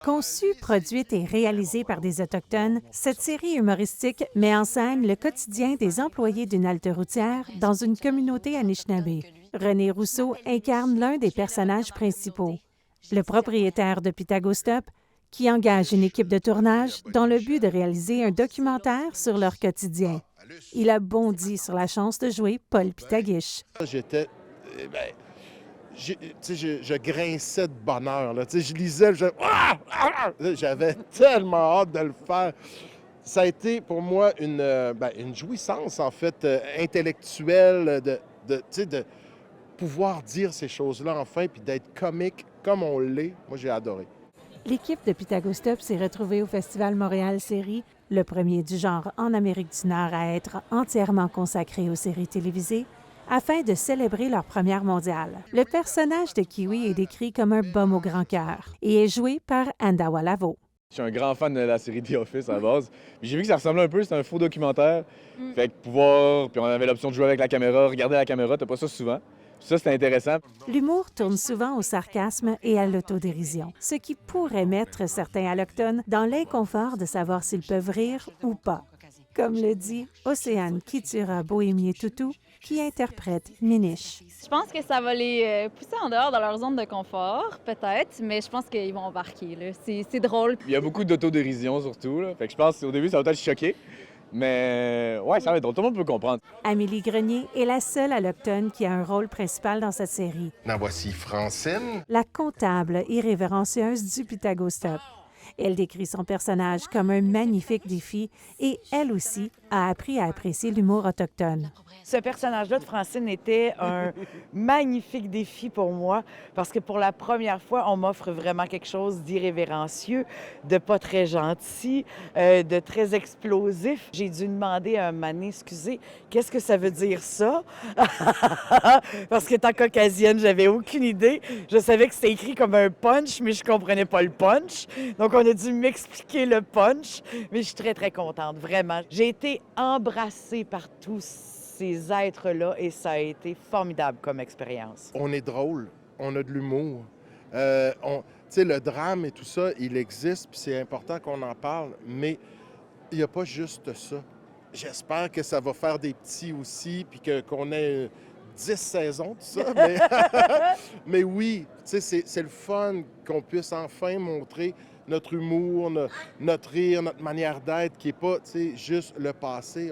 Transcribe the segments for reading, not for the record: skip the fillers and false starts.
Conçue, produite et réalisée par des Autochtones, cette série humoristique met en scène le quotidien des employés d'une halte routière dans une communauté anishinaabe. René Rousseau incarne l'un des personnages principaux, le propriétaire de Pitagostop, qui engage une équipe de tournage dans le but de réaliser un documentaire sur leur quotidien. Il a bondi sur la chance de jouer Paul Pitaguiche. J'étais. Je grinçais de bonheur. Là. Je lisais, j'avais tellement hâte de le faire. Ça a été pour moi une jouissance, en fait, intellectuelle, de pouvoir dire ces choses-là enfin, puis d'être comique comme on l'est. Moi, j'ai adoré. L'équipe de Pitagostop s'est retrouvée au Festival Montréal Séries, le premier du genre en Amérique du Nord à être entièrement consacré aux séries télévisées, afin de célébrer leur première mondiale. Le personnage de Kiwi est décrit comme un bum au grand cœur et est joué par Andawa Lavo. Je suis un grand fan de la série The Office à la base. J'ai vu que ça ressemblait un peu, c'était un faux documentaire. Fait que puis on avait l'option de jouer avec la caméra, regarder la caméra, t'as pas ça souvent. Ça, c'était intéressant. L'humour tourne souvent au sarcasme et à l'autodérision, ce qui pourrait mettre certains allochtones dans l'inconfort de savoir s'ils peuvent rire ou pas. Comme le dit Océane Kitura Bohémier-Toutou, qui interprète Minish. Je pense que ça va les pousser en dehors de leur zone de confort, peut-être, mais je pense qu'ils vont embarquer. Là. C'est drôle. Il y a beaucoup d'autodérision surtout. Là. Fait que je pense qu'au début, ça va peut-être choquer. Mais ouais, ça va être drôle. Tout le monde peut comprendre. Amélie Grenier est la seule allochtone qui a un rôle principal dans cette série. En voici Francine. La comptable irrévérencieuse du Pitagostop. Elle décrit son personnage comme un magnifique défi et, elle aussi, a appris à apprécier l'humour autochtone. Ce personnage-là de Francine était un magnifique défi pour moi parce que pour la première fois, on m'offre vraiment quelque chose d'irrévérencieux, de pas très gentil, de très explosif. J'ai dû demander à un mané, excusez, qu'est-ce que ça veut dire ça? Parce que tant caucasienne, j'avais aucune idée. Je savais que c'était écrit comme un punch, mais je comprenais pas le punch. Donc, on a dû m'expliquer le punch, mais je suis très, très contente, vraiment. J'ai été embrassée par tous ces êtres-là et ça a été formidable comme expérience. On est drôle, on a de l'humour. Le drame et tout ça, il existe, puis c'est important qu'on en parle, mais il n'y a pas juste ça. J'espère que ça va faire des petits aussi, puis qu'on ait 10 saisons, tout ça. Mais oui, c'est le fun qu'on puisse enfin montrer notre humour, notre rire, notre manière d'être, qui n'est pas juste le passé.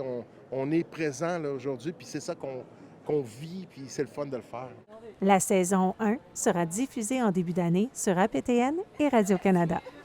On est présent là, aujourd'hui, puis c'est ça qu'on vit, puis c'est le fun de le faire. La saison 1 sera diffusée en début d'année sur APTN et Radio-Canada.